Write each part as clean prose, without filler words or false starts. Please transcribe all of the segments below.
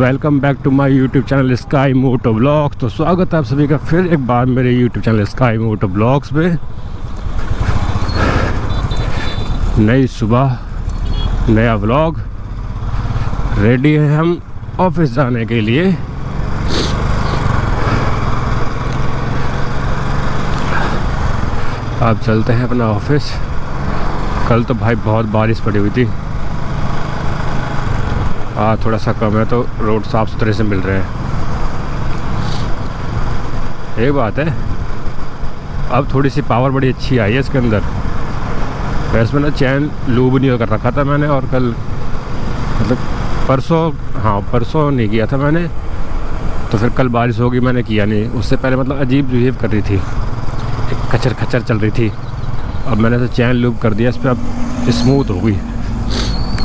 Welcome back to my YouTube channel sky moto blogs. तो स्वागत है आप सभी का फिर एक बार मेरे YouTube channel sky moto blogs पे। नई सुबह, नया व्लॉग। रेडी हैं हम ऑफिस जाने के लिए। अब चलते हैं अपना ऑफिस। कल तो भाई बहुत बारिश पड़ी हुई थी, आज थोड़ा सा कम है तो रोड साफ़ सुथरे से मिल रहे हैं। एक बात है, अब थोड़ी सी पावर बड़ी अच्छी आई है इसके अंदर। वैसे में ना चैन लूब नहीं कर रखा था मैंने, और कल मतलब परसों नहीं किया था मैंने, तो फिर कल बारिश होगी मैंने किया नहीं। उससे पहले मतलब अजीब बिहेव कर रही थी, खचर खचर चल रही थी। अब मैंने तो चैन लूब कर दिया इस पर, अब स्मूथ हो गई।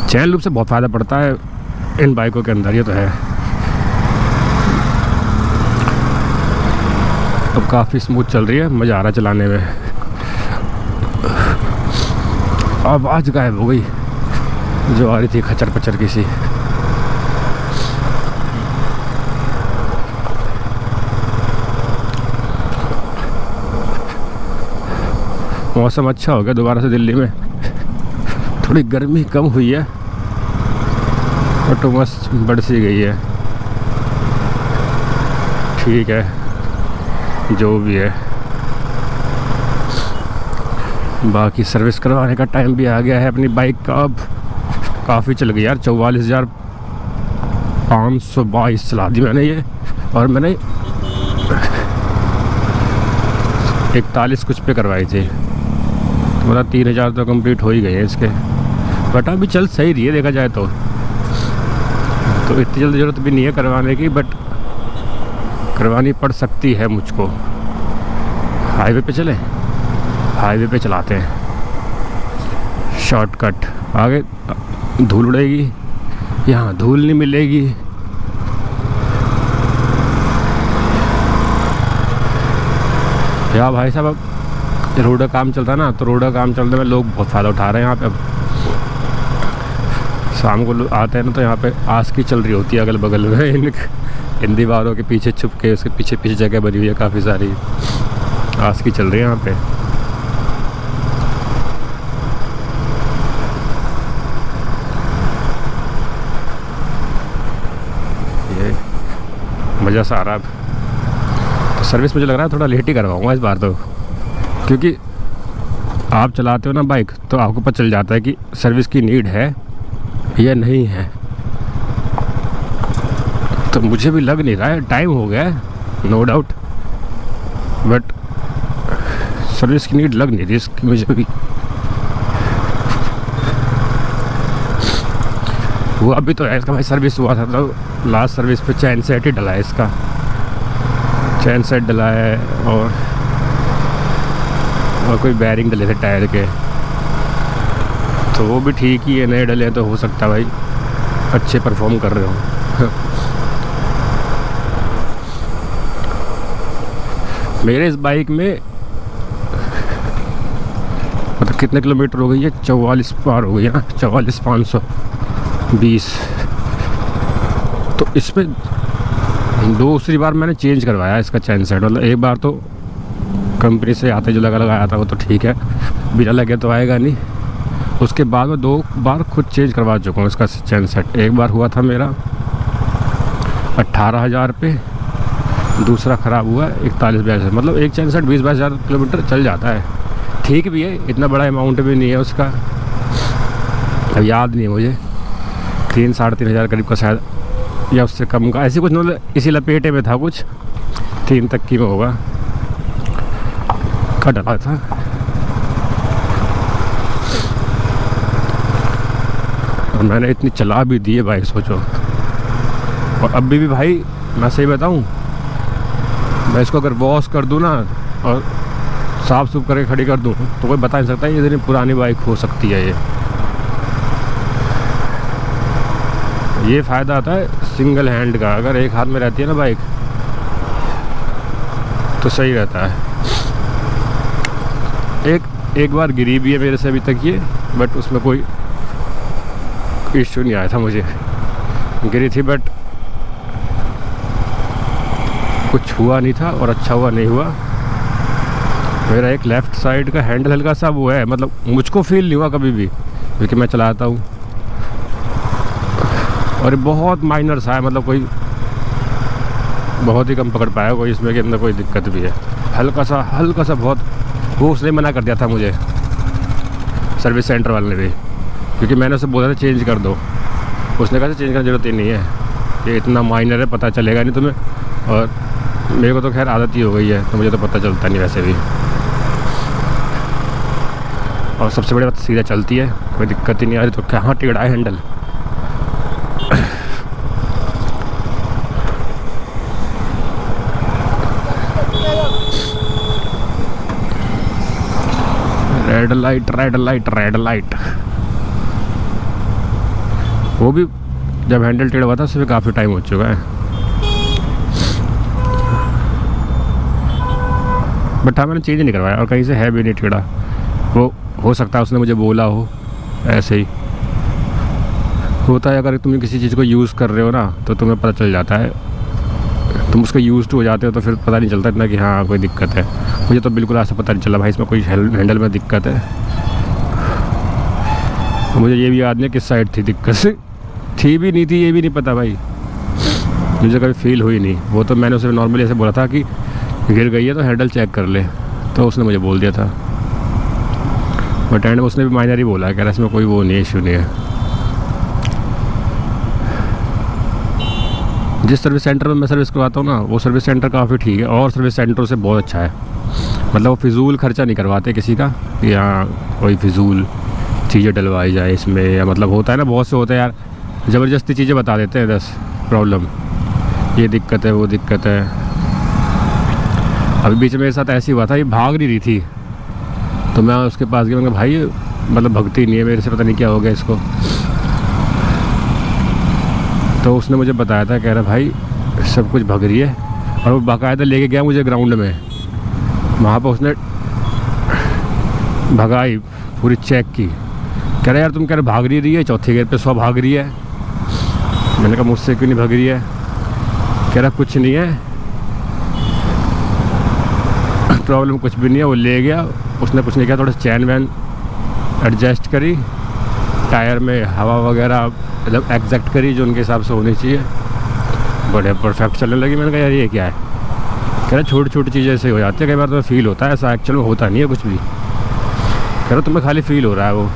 चैन लूब से बहुत फ़ायदा पड़ता है इन बाइकों के अंदर, ये तो है। अब काफ़ी स्मूथ चल रही है, मज़ा आ रहा है चलाने में। अब आज गायब हो गई जो आ रही थी खचर पचर की सी। मौसम अच्छा हो गया दोबारा से दिल्ली में, थोड़ी गर्मी कम हुई है और तो मस्त बढ़ सी गई है। ठीक है जो भी है। बाकी सर्विस करवाने का टाइम भी आ गया है अपनी बाइक का। अब काफ़ी चल गई यार, 44,522 चला दी मैंने ये, और मैंने 41 कुछ पे करवाई थी, तो मतलब 3,000 तो कंप्लीट हो ही गए हैं इसके। बट अभी चल सही रही है देखा जाए तो इतनी जल्दी ज़रूरत भी नहीं है करवाने की, बट करवानी पड़ सकती है मुझको। हाईवे पे चले, हाईवे पे चलाते हैं, शॉर्टकट। आगे धूल उड़ेगी, यहाँ धूल नहीं मिलेगी। या भाई साहब, अब रोड का काम चलता है ना, तो रोड का काम चलने में लोग बहुत फ़ायदा उठा रहे हैं यहाँ पे। अब शाम को आते हैं ना, तो यहाँ पे आस्की चल रही होती है अगल बगल में, इन दीवारों के पीछे छुप के। उसके पीछे पीछे जगह बनी हुई है, काफ़ी सारी आस्की चल रही है यहाँ पे। ये मज़ा सा आ रहा है। तो सर्विस मुझे लग रहा है थोड़ा लेट ही करवाऊँगा इस बार तो, क्योंकि आप चलाते हो ना बाइक तो आपको पता चल जाता है कि सर्विस की नीड है या नहीं है। तो मुझे भी लग नहीं रहा है, टाइम हो गया है नो डाउट, बट सर्विस की नीड लग नहीं रही इसकी मुझे भी। वो अभी तो है इसका भाई, सर्विस हुआ था तो लास्ट सर्विस पे चैन सेट ही डला है इसका। चैन सेट डला है और कोई बैरिंग डले थे टायर के, तो वो भी ठीक ही है। नए डले तो हो सकता है भाई अच्छे परफॉर्म कर रहे हो। मेरे इस बाइक में मतलब कितने किलोमीटर हो गई है, 44 पार हो गई है ना, 44,520। तो इसमें दूसरी बार मैंने चेंज करवाया इसका चैन सेट। मतलब एक बार तो कंपनी से आते जो लगा आया था वो तो ठीक है, बिना लगे तो आएगा नहीं। उसके बाद में 2 बार खुद चेंज करवा चुका हूँ इसका चैन सेट। एक बार हुआ था मेरा 18,000 पे, दूसरा ख़राब हुआ 41-42। मतलब एक चैन सेट 20-22 किलोमीटर चल जाता है, ठीक भी है, इतना बड़ा अमाउंट भी नहीं है उसका। अब याद नहीं है मुझे, 3-3,500 हज़ार करीब का शायद, या उससे कम का, ऐसे कुछ। मतलब इसी लपेटे में था, कुछ 3 तक की में होगा का डला था। और मैंने इतनी चला भी दी है बाइक, सोचो। और अभी भी भाई मैं सही बताऊं, मैं इसको अगर वॉश कर दूं ना और साफ़ सुफ करके खड़ी कर दूं तो कोई बता नहीं सकता ये इतनी पुरानी बाइक हो सकती है। ये फ़ायदा आता है सिंगल हैंड का, अगर एक हाथ में रहती है ना बाइक तो सही रहता है। एक बार गिरी भी है मेरे से अभी तक ये, बट उसमें कोई इश्यू नहीं आया था मुझे। गिरी थी बट कुछ हुआ नहीं था और अच्छा हुआ नहीं हुआ। मेरा एक लेफ़्ट साइड का हैंडल हल्का सा वो है, मतलब मुझको फील नहीं हुआ कभी भी क्योंकि मैं चलाता हूँ, और ये बहुत माइनर सा है, मतलब कोई बहुत ही कम पकड़ पाया कोई इसमें के अंदर कोई दिक्कत भी है। हल्का सा बहुत, वो उसने मना कर दिया था मुझे सर्विस सेंटर वाले ने भी, क्योंकि मैंने उसे बोला था चेंज कर दो। उसने कहा चेंज करने की ज़रूरत ही नहीं है, ये इतना माइनर है, पता चलेगा नहीं तुम्हें, और मेरे को तो खैर आदत ही हो गई है तो मुझे तो पता चलता नहीं वैसे भी। और सबसे बड़ी बात सीधा चलती है, कोई दिक्कत ही नहीं आ रही, तो कहाँ टेढ़ा है हैंडल। Red light. वो भी जब हैंडल टेढ़ा हुआ था उससे भी काफ़ी टाइम हो चुका है, बट हाँ मैंने चेंज नहीं करवाया और कहीं से है भी नहीं टेढ़ा। वो हो सकता है उसने मुझे बोला हो, ऐसे ही होता है। अगर तुम किसी चीज़ को यूज़ कर रहे हो ना तो तुम्हें पता चल जाता है, तुम उसको यूज़ हो जाते हो तो फिर पता नहीं चलता इतना कि हाँ कोई दिक्कत है। मुझे तो बिल्कुल आज से पता नहीं चला भाई इसमें कोई हैंडल में दिक्कत है। मुझे ये भी याद नहीं किस साइड थी दिक्कत, थी भी नहीं थी ये भी नहीं पता भाई, मुझे कभी फील हुई नहीं। वो तो मैंने उसे नॉर्मली ऐसे बोला था कि गिर गई है तो हैंडल चेक कर ले, तो उसने मुझे बोल दिया था, बट एंड में उसने भी माइनर ही बोला, कह रहा इसमें कोई वो नहीं, इशू नहीं है। जिस सर्विस सेंटर में मैं सर्विस करवाता हूँ ना वो सर्विस सेंटर काफ़ी ठीक है, और सर्विस सेंटरों से बहुत अच्छा है। मतलब वो फिजूल खर्चा नहीं करवाते किसी का कि हाँ कोई फिजूल चीज़ें डलवाई जाए इसमें, या मतलब होता है ना बहुत से होते हैं यार, ज़बरदस्ती चीज़ें बता देते हैं, बस प्रॉब्लम ये दिक्कत है वो दिक्कत है। अभी बीच में मेरे साथ ऐसी हुआ था, ये भाग नहीं रही थी तो मैं उसके पास गया, मैंने कहा भाई मतलब भगती नहीं है मेरे से, पता नहीं क्या हो गया इसको। तो उसने मुझे बताया था, कह रहा भाई सब कुछ भग रही है, और वो बाकायदा लेके गया मुझे ग्राउंड में, वहाँ पर उसने भगाई पूरी चेक की। कह रहा यार तुम कह रहे भाग रही है, चौथे गियर पे 100 भाग रही है। मैंने कहा मुझसे क्यों नहीं भाग रही है? कह रहा कुछ नहीं है, प्रॉब्लम कुछ भी नहीं है। वो ले गया, उसने कुछ नहीं किया, थोड़ा चैन वैन एडजस्ट करी, टायर में हवा वगैरह मतलब एग्जैक्ट करी जो उनके हिसाब से होनी चाहिए, बड़े परफेक्ट चलने लगी। मैंने कहा यार ये क्या है? कह रहा छोटी छोटी चीज़ें ऐसे हो जाती है, कई बार तुम्हें फील होता है, ऐसा एक्चुअल में होता नहीं है कुछ भी। कह रहा तुम्हें खाली फील हो रहा है वो,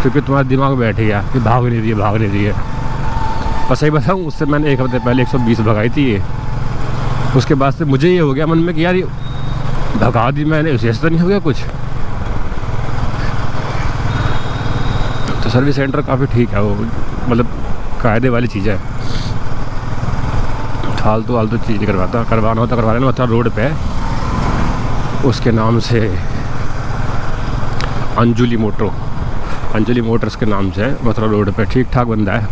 क्योंकि तुम्हारा दिमाग में बैठ गया कि भाग नहीं रही है। और सही बताऊँ उससे मैंने एक हफ्ते पहले 120 भगाई थी ये, उसके बाद से मुझे ये हो गया मन में कि यार ये भगा दी मैंने, उसे ऐसा तो नहीं हो गया कुछ। तो सर्विस सेंटर काफ़ी ठीक है, वो मतलब कायदे वाली चीज़ है, फालतू चीज़ नहीं करवाता, करवाना होता करवा लेना। मतलब रोड पे उसके नाम से अंजुली मोटर्स के नाम से मतलब रोड पे ठीक ठाक बंदा है।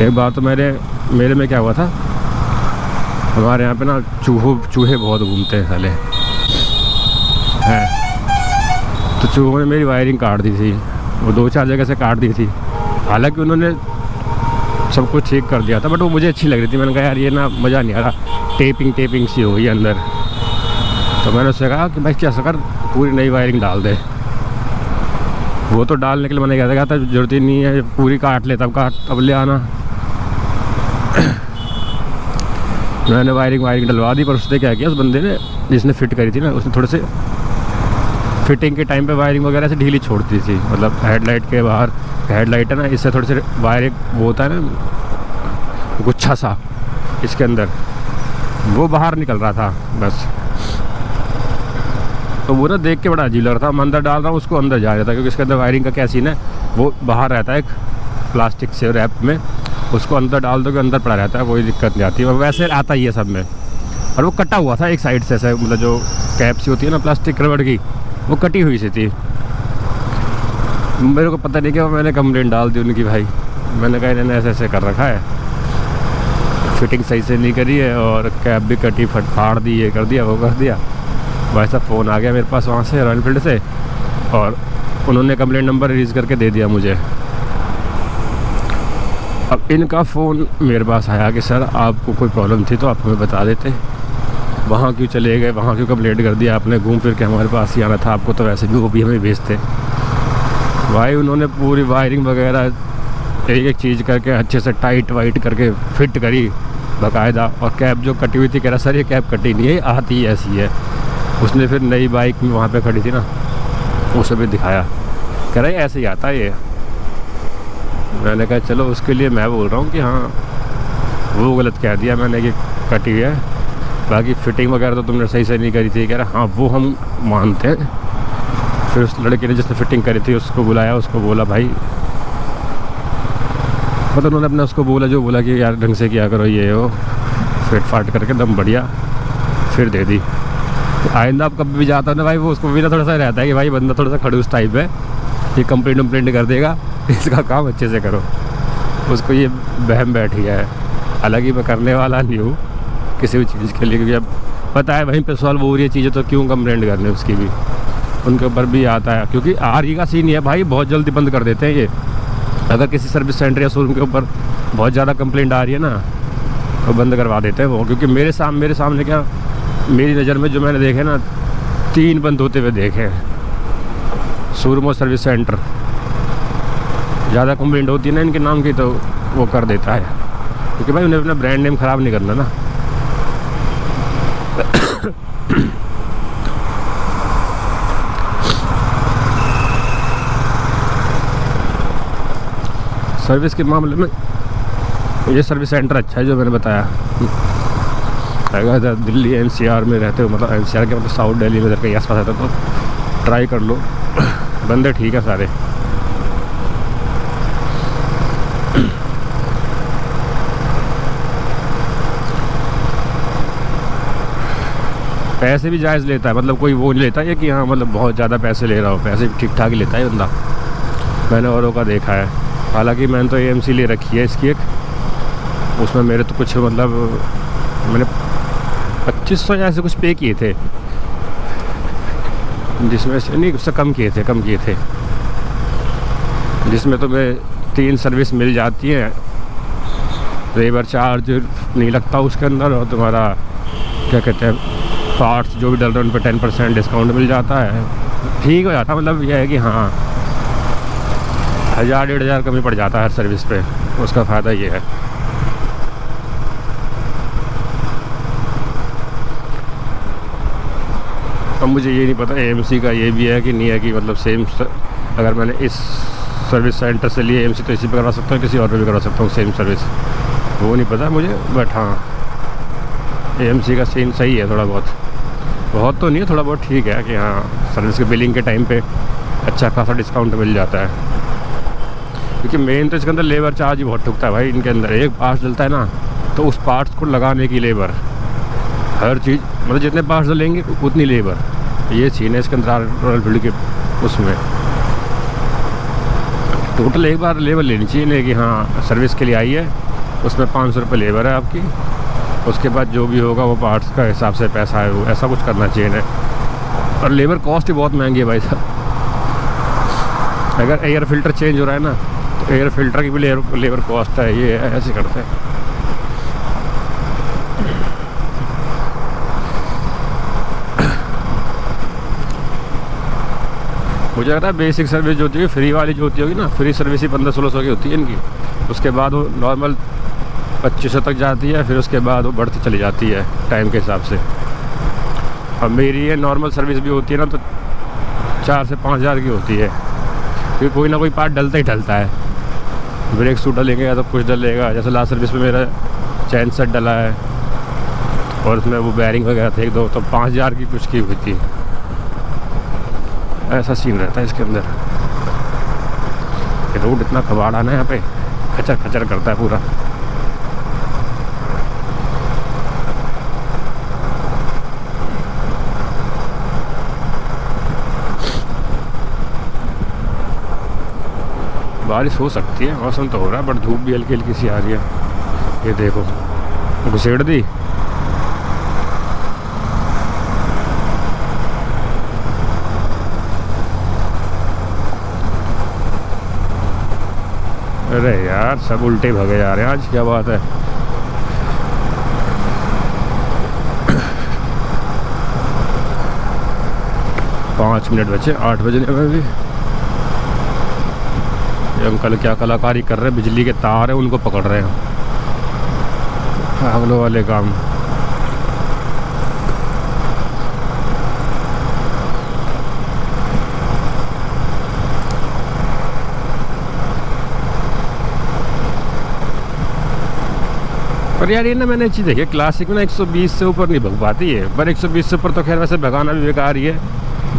एक बार तो मेरे में क्या हुआ था, हमारे यहाँ पे ना चूहे बहुत घूमते हैं साले हैं, तो चूहों ने मेरी वायरिंग काट दी थी, वो 2-4 जगह से काट दी थी। हालांकि उन्होंने सब कुछ ठीक कर दिया था, बट वो मुझे अच्छी लग रही थी। मैंने कहा यार ये ना मज़ा नहीं आ रहा, टेपिंग सी हो गई अंदर। तो मैंने उससे कहा कि भाई क्या कर पूरी नई वायरिंग डाल दे। वो तो डालने के लिए मैंने कहा था जरूरत ही नहीं है, पूरी काट ले, तब ले आना। मैंने वायरिंग डलवा दी, पर उसने क्या किया उस बंदे ने जिसने फिट करी थी ना, उसने थोड़े से फिटिंग के टाइम पे वायरिंग वगैरह से ढीली छोड़ दी थी। मतलब हेडलाइट के बाहर हेडलाइट है ना, इससे थोड़े से वायर वो होता है ना गुच्छा सा इसके अंदर, वो बाहर निकल रहा था बस। तो वो ना देख के बड़ा अजीब लग रहा था, मैं अंदर डाल रहा हूँ उसको अंदर जा रहा था, क्योंकि इसके अंदर वायरिंग का क्या सीन है, वो बाहर रहता है एक प्लास्टिक से रैप में, उसको अंदर डाल दो कि अंदर पड़ा रहता है, कोई दिक्कत नहीं आती। और वैसे आता ही है सब में। और वो कटा हुआ था एक साइड से ऐसे, मतलब जो कैप सी होती है ना प्लास्टिक रबड़ की, वो कटी हुई सी थी। मेरे को पता नहीं क्या, मैंने कंप्लेंट डाल दी उनकी भाई। मैंने कहा इन्होंने ऐसे कर रखा है, फिटिंग सही से नहीं करी है, और कैप भी कटी फाड़ दी, ये कर दिया वो कर दिया। वैसा फ़ोन आ गया मेरे पास वहाँ से रॉयल एनफील्ड से, और उन्होंने कंप्लेंट नंबर रिलीज़ करके दे दिया मुझे। अब इनका फ़ोन मेरे पास आया कि सर आपको कोई प्रॉब्लम थी तो आप हमें बता देते, वहाँ क्यों चले गए, वहाँ क्यों कंप्लेंट कर दिया आपने, घूम फिर के हमारे पास ही आना था आपको, तो वैसे भी वो भी हमें भेजते। भाई उन्होंने पूरी वायरिंग वगैरह एक एक चीज़ करके अच्छे से टाइट वाइट करके फिट करी बाकायदा। और कैब जो कटी हुई थी, कह रहा सर ये कैब कटी नहीं है, आती ही ऐसी है। उसने फिर नई बाइक में वहाँ पे खड़ी थी ना, उसे भी दिखाया, कह रहा है ऐसे ही आता है ये। मैंने कहा चलो उसके लिए मैं बोल रहा हूँ कि हाँ वो गलत कह दिया मैंने कि कटी हुई है, बाकी फ़िटिंग वगैरह तो तुमने सही से नहीं करी थी। कह रहा हाँ वो हम मानते हैं। फिर उस लड़के ने जिसने फ़िटिंग करी थी उसको बुलाया, उसको बोला भाई, मतलब उन्होंने अपने उसको बोला जो बोला कि यार ढंग से किया करो ये हो, फिट फाट करके दम बढ़िया फिर दे दी। तो आइंदा आप कभी भी जाता है ना भाई, वो उसको भी ना थोड़ा सा रहता है कि भाई बंदा थोड़ा सा खड़ूस टाइप है, ये कंप्लेंट वम्प्लेंट कर देगा, इसका काम अच्छे से करो। उसको ये बहम बैठ गया है। हालांकि मैं करने वाला नहीं हूँ किसी भी चीज़ के लिए, क्योंकि अब पता है वहीं पे सॉल्व हो रही है चीज़ें, तो क्यों कंप्लेंट करने उसकी भी, उनके ऊपर भी आता है। क्योंकि आर का सीन है भाई, बहुत जल्दी बंद कर देते हैं ये। अगर किसी सर्विस सेंटर या शोरूम के ऊपर बहुत ज़्यादा कंप्लेंट आ रही है ना, तो बंद करवा देते हैं वो। क्योंकि मेरे सामने क्या, मेरी नज़र में जो मैंने देखे ना 3 बंद होते हुए देखे हैं शोरूम और सर्विस सेंटर। ज़्यादा कंप्लेंट होती है ना इनके नाम की, तो वो कर देता है, क्योंकि भाई उन्हें अपना ब्रांड नेम ख़राब नहीं करना ना। सर्विस के मामले में ये सर्विस सेंटर अच्छा है जो मैंने बताया। अगर दिल्ली एनसीआर में रहते हो, मतलब एनसीआर के मतलब साउथ दिल्ली में कहीं आस पास रहते हो तो ट्राई कर लो, बंदे ठीक है सारे। पैसे भी जायज़ लेता है, मतलब कोई वो नहीं लेता है कि हाँ मतलब बहुत ज़्यादा पैसे ले रहा हो, पैसे भी ठीक ठाक ही लेता है बंदा, मैंने औरों का देखा है। हालांकि मैंने तो AMC ले रखी है इसकी एक, उसमें मेरे तो कुछ मतलब मैंने 2500 या ऐसे कुछ पे किए थे, जिसमें से नहीं उससे कम किए थे, जिसमें तुम्हें 3 सर्विस मिल जाती है, लेबर चार्ज नहीं लगता उसके अंदर, और तुम्हारा क्या कहते हैं पार्ट्स जो भी डल रहे हैं उन पर 10% डिस्काउंट मिल जाता है, ठीक हो जाता। मतलब यह है कि हाँ 1000-1500 कमी पड़ जाता है हर सर्विस पे, उसका फ़ायदा ये है। अब मुझे ये नहीं पता AMC का ये भी है कि नहीं है कि मतलब सेम, अगर मैंने इस सर्विस सेंटर से लिए AMC तो इसी पे करवा सकता हूँ, किसी और पे भी करवा सकता हूँ सेम सर्विस, वो नहीं पता मुझे। बट हाँ AMC का सीन सही है, थोड़ा बहुत तो नहीं है, थोड़ा बहुत ठीक है कि हाँ सर्विस के बिलिंग के टाइम पे अच्छा खासा डिस्काउंट मिल जाता है। क्योंकि मेन तो इसके अंदर लेबर चार्ज ही बहुत ठुकता है भाई। इनके अंदर एक पार्ट्स डलता है ना, तो उस पार्ट्स को लगाने की लेबर, हर चीज़ मतलब जितने पार्ट्स डलेंगे उतनी लेबर, ये सीन है इसके अंदर रॉयल एनफील्ड के। उसमें टोटल एक बार लेबर लेनी चाहिए नहीं कि हाँ सर्विस के लिए आई है, उसमें 500 रुपये लेबर है आपकी, उसके बाद जो भी होगा वो पार्ट्स का हिसाब से पैसा है, वो ऐसा कुछ करना चाहिए ना। और लेबर कॉस्ट ही बहुत महंगी है भाई साहब। अगर एयर फिल्टर चेंज हो रहा है ना, तो एयर फिल्टर की भी लेबर कॉस्ट है, ये ऐसे करते हैं। मुझे लगता है बेसिक सर्विस जो होती है फ्री वाली जो होती होगी ना, फ्री सर्विस ही 1500-1600 की होती है इनकी, उसके बाद वो नॉर्मल 2500 तक जाती है, फिर उसके बाद वो बढ़ती चली जाती है टाइम के हिसाब से। अब मेरी ये नॉर्मल सर्विस भी होती है ना, तो 4 से 5000 की होती है, क्योंकि कोई ना कोई पार्ट डलता ही डलता है। ब्रेक शू डलेंगे या तो कुछ डलेगा, जैसे लास्ट सर्विस में मेरा चैन सेट डला है और उसमें वो बैरिंग वगैरह थे 1-2, तो 5000 की कुछ की हुई थी। ऐसा सीन रहता है इसके अंदर। रोड इतना कबाड़ा ना यहाँ पे, खचर खचर करता है पूरा। बारिश हो सकती है, मौसम तो हो रहा है, बट धूप भी हल्की हल्की सी आ रही है। ये देखो घुसेड़ दी। अरे यार सब उल्टे भगे जा रहे हैं आज, क्या बात है। पाँच मिनट बचे 8 बजने में भी। ये अंकल क्या कलाकारी कर रहे हैं, बिजली के तार हैं उनको पकड़ रहे हैं, पागलों वाले काम। पर यार ये ना मैंने चीज़ देखी क्लासिक में ना 120 से ऊपर नहीं भग पाती है, पर 120 से ऊपर तो खैर वैसे भगाना भी बेकार ही है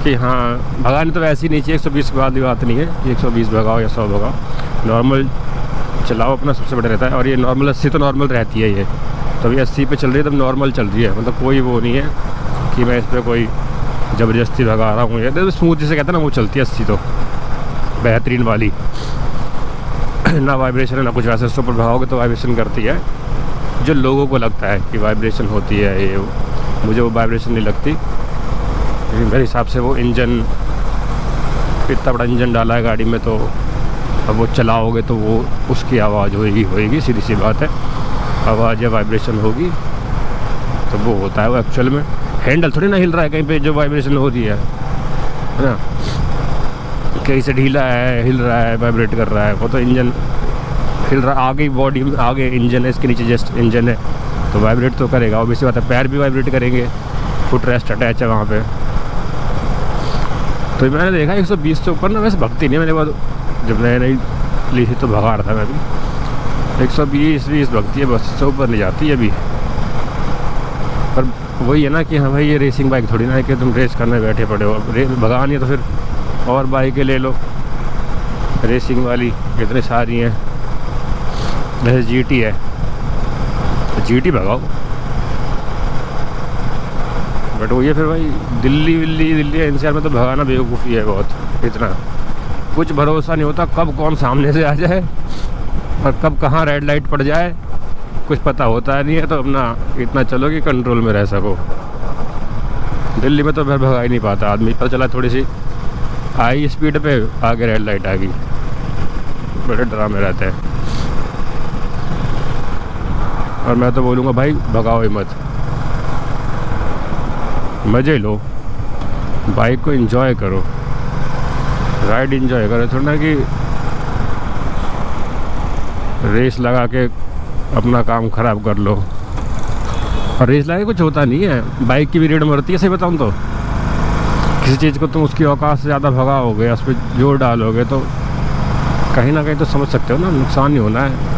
कि हाँ भगानी तो वैसे ही नहीं चाहिए। 120 के बाद भी बात नहीं है कि 120 भगाओ या 100 भगाओ, नॉर्मल चलाओ अपना सबसे बड़ा रहता है। और ये नॉर्मल 80 तो नॉर्मल रहती है, ये तो अभी 80 पे चल रही है, तब नॉर्मल चल रही है, मतलब कोई वो नहीं है कि मैं इस पर कोई ज़बरदस्ती भगा रहा हूँ। ये स्मूथ जिसे कहते हैं ना वो चलती है 80 तो बेहतरीन वाली ना वाइब्रेशन है ना कुछ। वैसे 100 पर भगाओगे तो वाइब्रेशन करती है, जो लोगों को लगता है कि वाइब्रेशन होती है, ये मुझे वो वाइब्रेशन नहीं लगती। लेकिन मेरे हिसाब से वो इंजन, इतना बड़ा इंजन डाला है गाड़ी में, तो अब वो चलाओगे तो वो उसकी आवाज़ होएगी, सीधी सी बात है। आवाज़ या वाइब्रेशन होगी तो वो होता है वो एक्चुअल में। हैंडल थोड़ी ना हिल रहा है कहीं पे जो वाइब्रेशन हो रही है ना, कहीं से ढीला है, हिल रहा है, वाइब्रेट कर रहा है, वो तो इंजन हिल रहा। आगे बॉडी में आगे इंजन है, इसके नीचे जस्ट इंजन है, तो वाइब्रेट तो करेगा। और वैसी बात है, पैर भी वाइब्रेट करेंगे, फुट रेस्ट अटैच है वहाँ पे। तो मैंने देखा 120 से ऊपर ना वैसे भगती नहीं, मैंने बहुत जब नई नई ली थी तो भगा रहा था मैं भी। 120-20 भगती है, बस इससे ऊपर नहीं जाती अभी। पर वही है ना कि हाँ भाई ये रेसिंग बाइक थोड़ी ना है कि तुम रेस करने बैठे पड़े हो। भगानी है तो फिर और बाइकें ले लो रेसिंग वाली, कितनी सारी हैं। जैसे GT है, GT भगाओ। बट वो ये फिर भाई दिल्ली NCR में तो भगाना बेवकूफ़ी है बहुत। इतना कुछ भरोसा नहीं होता कब कौन सामने से आ जाए और कब कहाँ रेड लाइट पड़ जाए, कुछ पता होता नहीं है। तो अपना इतना चलो कि कंट्रोल में रह सको। दिल्ली में तो फिर भगा ही नहीं पाता आदमी, पता चला थोड़ी सी हाई स्पीड पे आगे रेड लाइट आ गई, बड़े ड्रामे रहते हैं। और मैं तो बोलूँगा भाई भगाओ ही मत, मज़े लो, बाइक को एंजॉय करो, राइड एंजॉय करो, थोड़ा ना कि रेस लगा के अपना काम ख़राब कर लो। और रेस लगा के कुछ होता नहीं है, बाइक की भी रेड मरती है। सही बताऊँ तो किसी चीज़ को तुम उसकी औकात से ज़्यादा भगाओगे, उस पर जोर डालोगे तो कहीं ना कहीं तो समझ सकते हो ना नुकसान नहीं होना है।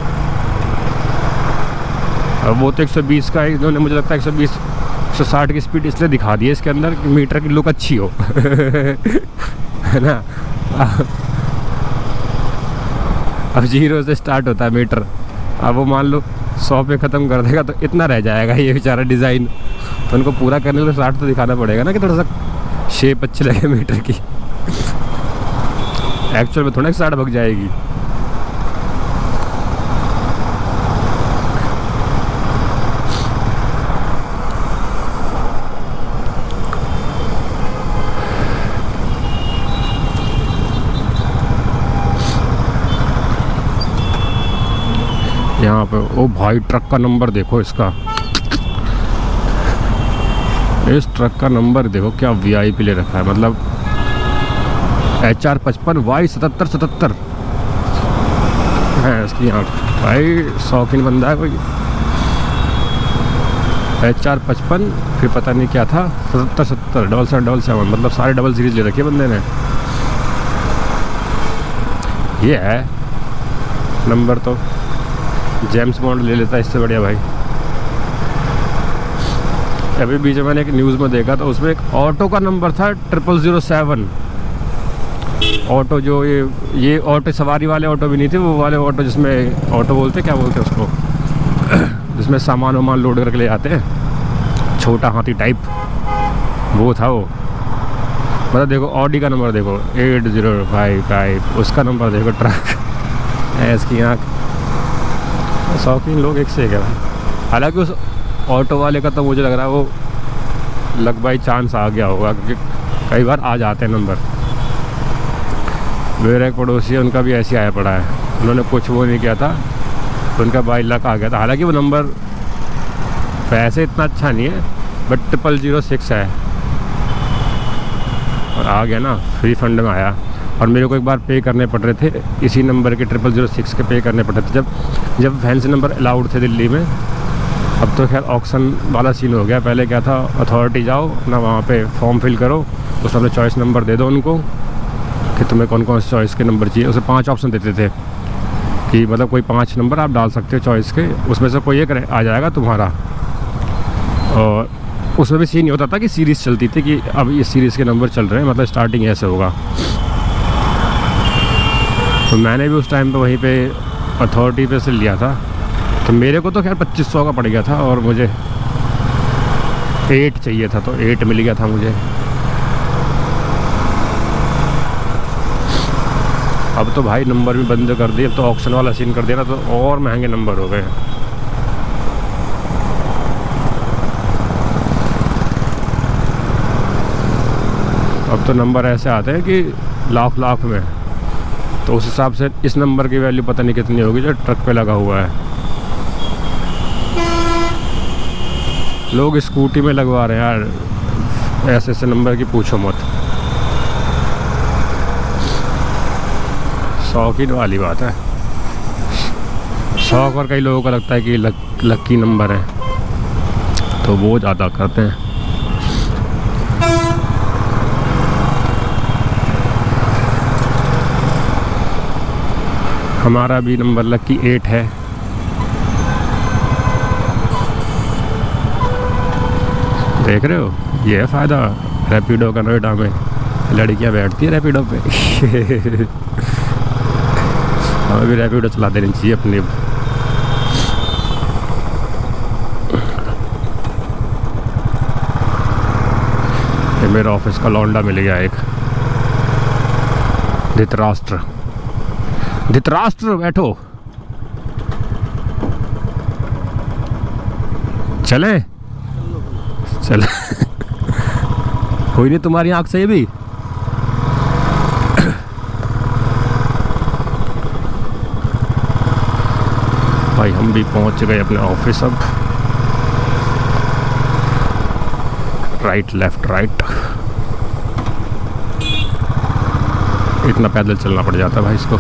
अब वो तो 120 का इन्होंने मुझे लगता है 120-160 की स्पीड इसलिए दिखा दी है इसके अंदर कि मीटर की लुक अच्छी हो है ना। अब 0 से स्टार्ट होता है मीटर, अब वो मान लो 100 पे ख़त्म कर देगा तो इतना रह जाएगा ये बेचारा डिज़ाइन। तो उनको पूरा करने के लिए 60 तो दिखाना पड़ेगा ना कि थोड़ा सा शेप अच्छी लगे मीटर की। एक्चुअल में थोड़ा 60 भग जाएगी। यहाँ पे ओ भाई ट्रक का नंबर देखो इसका, इस ट्रक का नंबर देखो क्या VIP ले रखा है। मतलब HR55Y7777 है इसकी। यहाँ भाई शौकीन बंदा है कोई। HR55 फिर पता नहीं क्या था 77 777 मतलब सारे डबल सीरीज ले रखी है बंदे ने। ये है नंबर, तो जेम्स बॉन्ड ले लेता इससे बढ़िया भाई। अभी बीच में मैंने एक न्यूज़ में देखा तो उसमें एक ऑटो का नंबर था 0007। ऑटो जो ये ऑटो सवारी वाले ऑटो भी नहीं थे, वो वाले ऑटो जिसमें ऑटो बोलते क्या बोलते उसको जिसमें सामान वामान लोड करके ले जाते हैं, छोटा हाथी टाइप, वो था वो। मतलब देखो ऑडी का नंबर देखो 8055, उसका नंबर देखो ट्रक है इसकी। आँख शौकीन लोग एक से एक है। हालांकि उस ऑटो वाले का तो मुझे लग रहा है वो लग बाई चांस आ गया होगा, क्योंकि कई बार आ जाते हैं नंबर। मेरा एक पड़ोसी है, उनका भी ऐसे आया पड़ा है। उन्होंने कुछ वो नहीं किया था, तो उनका बाई लक आ गया था। हालांकि वो नंबर वैसे इतना अच्छा नहीं है, बट 0006 है और आ गया ना, फ्री फंड में आया। और मेरे को एक बार पे करने पड़ रहे थे इसी नंबर के 0006 के पे करने पड़ रहे थे, जब फैंसी नंबर अलाउड थे दिल्ली में। अब तो खैर ऑक्शन वाला सीन हो गया। पहले क्या था, अथॉरिटी जाओ अपना वहाँ पे फॉर्म फिल करो, उस अपने चॉइस नंबर दे दो उनको कि तुम्हें कौन कौन से चॉइस के नंबर चाहिए। उसे 5 ऑप्शन देते थे कि मतलब कोई 5 नंबर आप डाल सकते हो चॉइस के, उसमें से कोई एक आ जाएगा तुम्हारा। और उसमें भी सीन ये होता था कि सीरीज़ चलती थी कि अब इस सीरीज़ के नंबर चल रहे हैं, मतलब स्टार्टिंग ऐसे होगा। तो मैंने भी उस टाइम पे वहीं पे अथॉरिटी पे से लिया था, तो मेरे को तो खैर 2500 का पड़ गया था और मुझे 8 चाहिए था, तो 8 मिल गया था मुझे। अब तो भाई नंबर भी बंद कर दिए, अब तो ऑक्शन वाला सीन कर दिया ना, तो और महंगे नंबर हो गए। अब तो नंबर ऐसे आते हैं कि लाख लाख में, तो उस हिसाब से इस नंबर की वैल्यू पता नहीं कितनी होगी जो ट्रक पे लगा हुआ है। लोग स्कूटी में लगवा रहे हैं यार, ऐसे ऐसे नंबर की पूछो मत। शौकीन वाली बात है, शौक। और कई लोगों को लगता है कि लक्की नंबर है, तो वो ज़्यादा करते हैं। हमारा भी नंबर लकी 8 है। देख रहे हो, ये है फ़ायदा रैपिडो का नोएडा में, लड़कियां बैठती है रैपिडो पे। हमें भी रैपिडो चला देनी चाहिए अपनी। ये मेरा ऑफिस का लौंडा मिल गया एक, धृतराष्ट्र। धृतराष्ट्र बैठो, चले चल। कोई नहीं, तुम्हारी आंख से भी। भाई हम भी पहुंच गए अपने ऑफिस। अब राइट लेफ्ट राइट, इतना पैदल चलना पड़ जाता भाई इसको।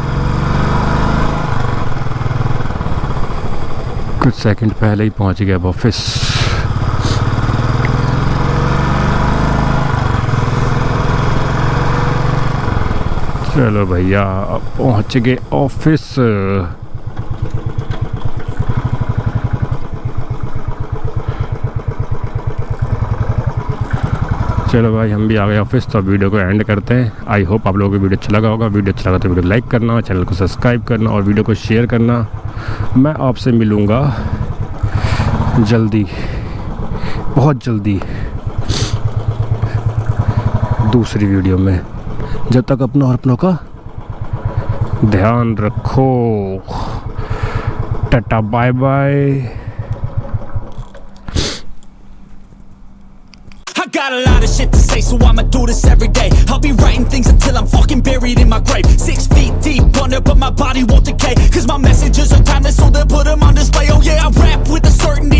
कुछ सेकंड पहले ही पहुंच गया ऑफिस। चलो भैया अब पहुंच गए ऑफिस। चलो भाई हम भी आ गए ऑफिस, तो अब वीडियो को एंड करते हैं। आई होप आप लोगों को वीडियो अच्छा लगा होगा। वीडियो अच्छा लगा तो वीडियो लाइक करना, चैनल को सब्सक्राइब करना और वीडियो को शेयर करना। मैं आपसे मिलूँगा जल्दी, बहुत जल्दी दूसरी वीडियो में। जब तक अपना और अपनों का ध्यान रखो। Tata bye bye. Got a lot of shit to say, so I'ma do this every day. I'll be writing things until I'm fucking buried in my grave. 6 feet deep under, but my body won't decay. Cause my messages are timeless, so they'll put them on display. Oh yeah, I rap with a certainty.